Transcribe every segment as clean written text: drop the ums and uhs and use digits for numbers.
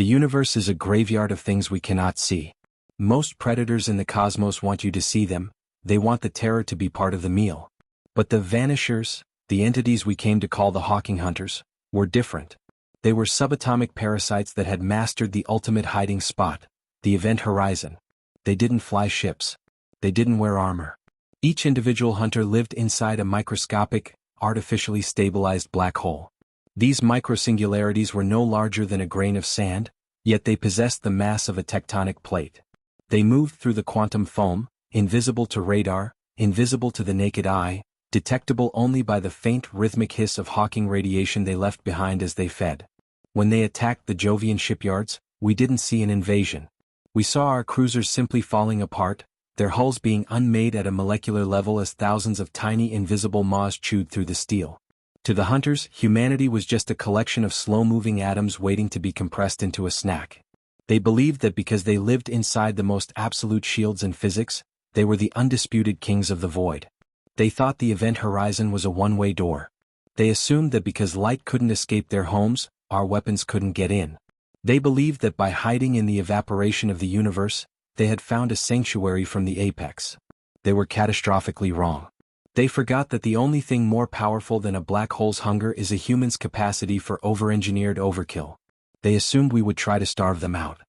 The universe is a graveyard of things we cannot see. Most predators in the cosmos want you to see them, they want the terror to be part of the meal. But the vanishers, the entities we came to call the Hawking Hunters, were different. They were subatomic parasites that had mastered the ultimate hiding spot, the event horizon. They didn't fly ships. They didn't wear armor. Each individual hunter lived inside a microscopic, artificially stabilized black hole. These microsingularities were no larger than a grain of sand, yet they possessed the mass of a tectonic plate. They moved through the quantum foam, invisible to radar, invisible to the naked eye, detectable only by the faint rhythmic hiss of Hawking radiation they left behind as they fed. When they attacked the Jovian shipyards, we didn't see an invasion. We saw our cruisers simply falling apart, their hulls being unmade at a molecular level as thousands of tiny invisible maws chewed through the steel. To the hunters, humanity was just a collection of slow-moving atoms waiting to be compressed into a snack. They believed that because they lived inside the most absolute shields in physics, they were the undisputed kings of the void. They thought the event horizon was a one-way door. They assumed that because light couldn't escape their homes, our weapons couldn't get in. They believed that by hiding in the evaporation of the universe, they had found a sanctuary from the apex. They were catastrophically wrong. They forgot that the only thing more powerful than a black hole's hunger is a human's capacity for over-engineered overkill. They assumed we would try to starve them out.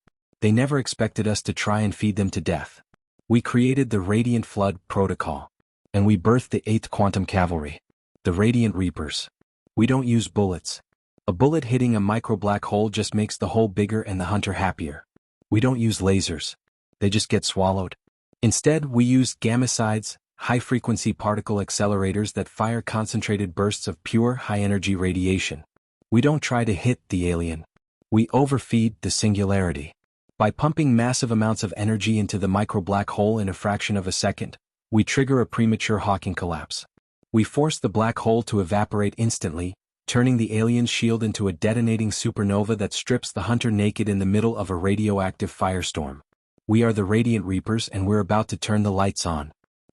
They never expected us to try and feed them to death. We created the Radiant Flood Protocol. And we birthed the 8th Quantum Cavalry. The Radiant Reapers. We don't use bullets. A bullet hitting a micro-black hole just makes the hole bigger and the hunter happier. We don't use lasers. They just get swallowed. Instead, we use gamma-sides, high-frequency particle accelerators that fire concentrated bursts of pure high-energy radiation. We don't try to hit the alien. We overfeed the singularity. By pumping massive amounts of energy into the micro-black hole in a fraction of a second, we trigger a premature Hawking collapse. We force the black hole to evaporate instantly, turning the alien's shield into a detonating supernova that strips the hunter naked in the middle of a radioactive firestorm. We are the Radiant Reapers and we're about to turn the lights on.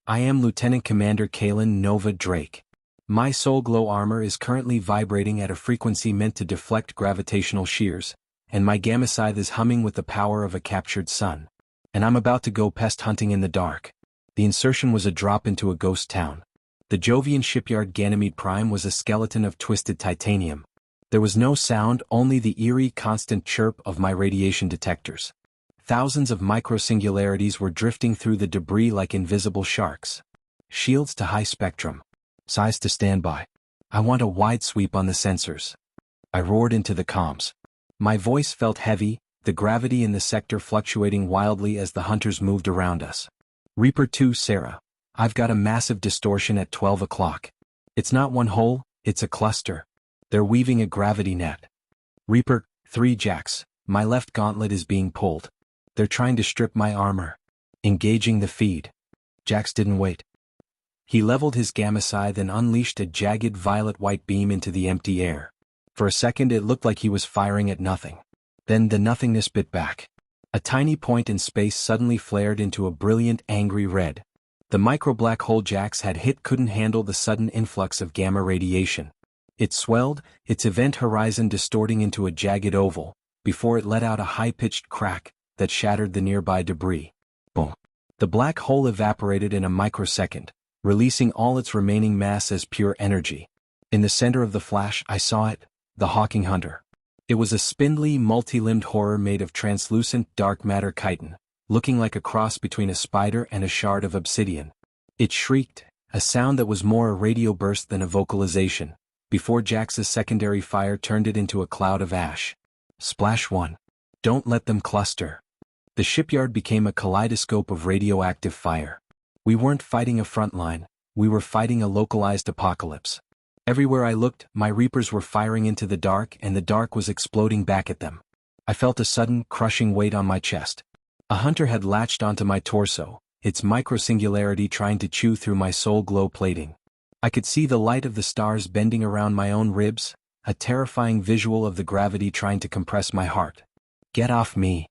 I am Lieutenant Commander Kalen Nova Drake. My soul glow armor is currently vibrating at a frequency meant to deflect gravitational shears, and my gamma scythe is humming with the power of a captured sun. And I'm about to go pest hunting in the dark. The insertion was a drop into a ghost town. The Jovian shipyard Ganymede Prime was a skeleton of twisted titanium. There was no sound, only the eerie constant chirp of my radiation detectors. Thousands of microsingularities were drifting through the debris like invisible sharks. Shields to high spectrum. Size to standby. I want a wide sweep on the sensors. I roared into the comms. My voice felt heavy, the gravity in the sector fluctuating wildly as the hunters moved around us. Reaper 2 Sarah. I've got a massive distortion at 12 o'clock. It's not one hole, it's a cluster. They're weaving a gravity net. Reaper 3 Jax. My left gauntlet is being pulled. They're trying to strip my armor. Engaging the feed. Jax didn't wait. He leveled his gamma scythe and unleashed a jagged violet-white beam into the empty air. For a second it looked like he was firing at nothing. Then the nothingness bit back. A tiny point in space suddenly flared into a brilliant, angry red. The micro-black hole Jax had hit couldn't handle the sudden influx of gamma radiation. It swelled, its event horizon distorting into a jagged oval, before it let out a high-pitched crack that shattered the nearby debris. Boom. The black hole evaporated in a microsecond, releasing all its remaining mass as pure energy. In the center of the flash, I saw it, the Hawking Hunter. It was a spindly, multi-limbed horror made of translucent dark matter chitin, looking like a cross between a spider and a shard of obsidian. It shrieked, a sound that was more a radio burst than a vocalization, before Jax's secondary fire turned it into a cloud of ash. Splash 1. Don't let them cluster. The shipyard became a kaleidoscope of radioactive fire. We weren't fighting a front line, we were fighting a localized apocalypse. Everywhere I looked, my Reapers were firing into the dark and the dark was exploding back at them. I felt a sudden, crushing weight on my chest. A hunter had latched onto my torso, its microsingularity trying to chew through my soul glow plating. I could see the light of the stars bending around my own ribs, a terrifying visual of the gravity trying to compress my heart. Get off me.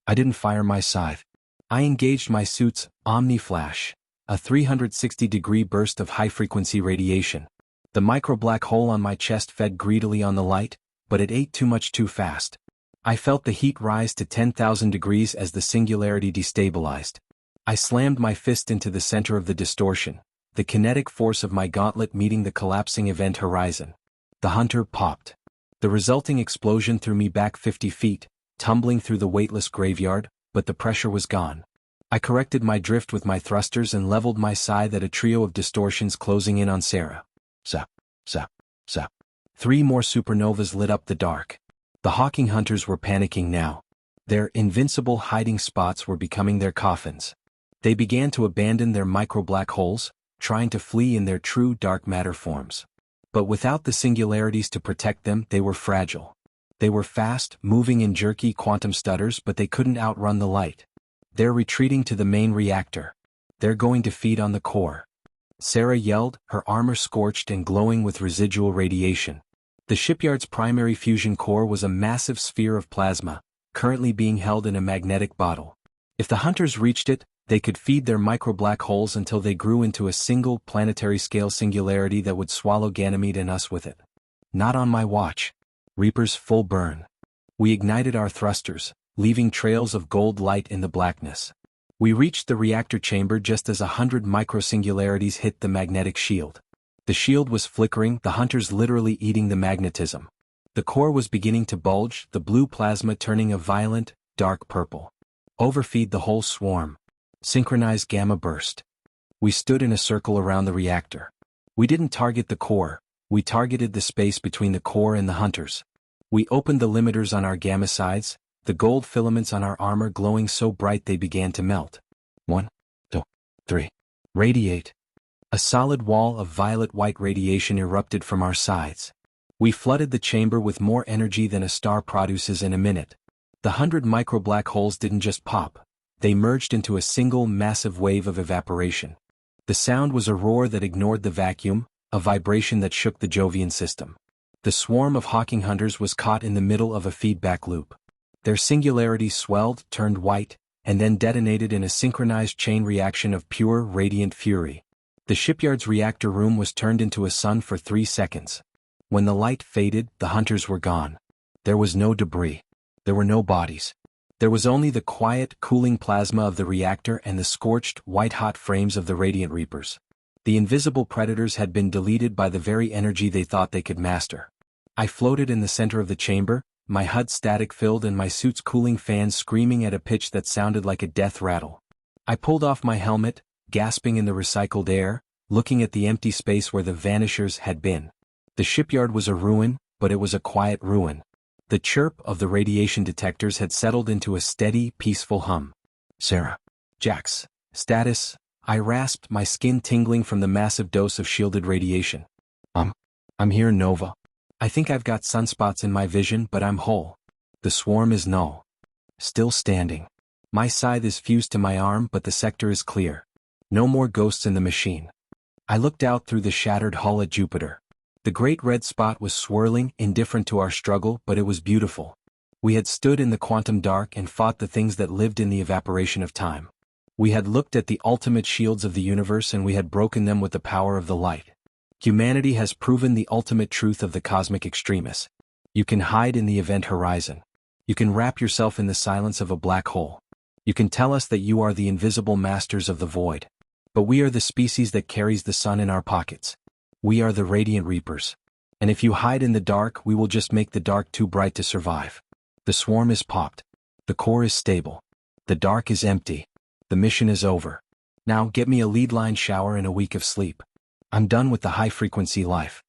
I didn't fire my scythe. I engaged my suit's Omni-Flash, a 360-degree burst of high-frequency radiation. The micro-black hole on my chest fed greedily on the light, but it ate too much too fast. I felt the heat rise to 10,000 degrees as the singularity destabilized. I slammed my fist into the center of the distortion, the kinetic force of my gauntlet meeting the collapsing event horizon. The hunter popped. The resulting explosion threw me back 50 feet, tumbling through the weightless graveyard, but the pressure was gone. I corrected my drift with my thrusters and leveled my scythe at a trio of distortions closing in on Sarah. Zap, zap, zap. 3 more supernovas lit up the dark. The Hawking hunters were panicking now. Their invincible hiding spots were becoming their coffins. They began to abandon their micro-black holes, trying to flee in their true dark matter forms. But without the singularities to protect them, they were fragile. They were fast, moving in jerky quantum stutters, but they couldn't outrun the light. They're retreating to the main reactor. They're going to feed on the core. Sarah yelled, her armor scorched and glowing with residual radiation. The shipyard's primary fusion core was a massive sphere of plasma, currently being held in a magnetic bottle. If the hunters reached it, they could feed their micro-black holes until they grew into a single planetary-scale singularity that would swallow Ganymede and us with it. Not on my watch. Reapers full burn. We ignited our thrusters, leaving trails of gold light in the blackness. We reached the reactor chamber just as 100 micro-singularities hit the magnetic shield. The shield was flickering, the hunters literally eating the magnetism. The core was beginning to bulge, the blue plasma turning a violent, dark purple. Overfeed the whole swarm. Synchronized gamma burst. We stood in a circle around the reactor. We didn't target the core, we targeted the space between the core and the hunters. We opened the limiters on our gamma sides, the gold filaments on our armor glowing so bright they began to melt. 1, 2, 3. Radiate. A solid wall of violet-white radiation erupted from our sides. We flooded the chamber with more energy than a star produces in a minute. The 100 micro-black holes didn't just pop. They merged into a single massive wave of evaporation. The sound was a roar that ignored the vacuum, a vibration that shook the Jovian system. The swarm of Hawking hunters was caught in the middle of a feedback loop. Their singularity swelled, turned white, and then detonated in a synchronized chain reaction of pure, radiant fury. The shipyard's reactor room was turned into a sun for 3 seconds. When the light faded, the hunters were gone. There was no debris. There were no bodies. There was only the quiet, cooling plasma of the reactor and the scorched, white-hot frames of the radiant reapers. The invisible predators had been deleted by the very energy they thought they could master. I floated in the center of the chamber, my HUD static-filled and my suit's cooling fans screaming at a pitch that sounded like a death rattle. I pulled off my helmet, gasping in the recycled air, looking at the empty space where the vanishers had been. The shipyard was a ruin, but it was a quiet ruin. The chirp of the radiation detectors had settled into a steady, peaceful hum. Sarah. Jax. Status. I rasped, my skin tingling from the massive dose of shielded radiation. I'm here, Nova. I think I've got sunspots in my vision, but I'm whole. The swarm is null. Still standing. My scythe is fused to my arm, but the sector is clear. No more ghosts in the machine. I looked out through the shattered hull at Jupiter. The great red spot was swirling, indifferent to our struggle, but it was beautiful. We had stood in the quantum dark and fought the things that lived in the evaporation of time. We had looked at the ultimate shields of the universe and we had broken them with the power of the light. Humanity has proven the ultimate truth of the cosmic extremis. You can hide in the event horizon. You can wrap yourself in the silence of a black hole. You can tell us that you are the invisible masters of the void. But we are the species that carries the sun in our pockets. We are the radiant reapers. And if you hide in the dark, we will just make the dark too bright to survive. The swarm is popped. The core is stable. The dark is empty. The mission is over. Now get me a lead line shower and a week of sleep. I'm done with the high-frequency life.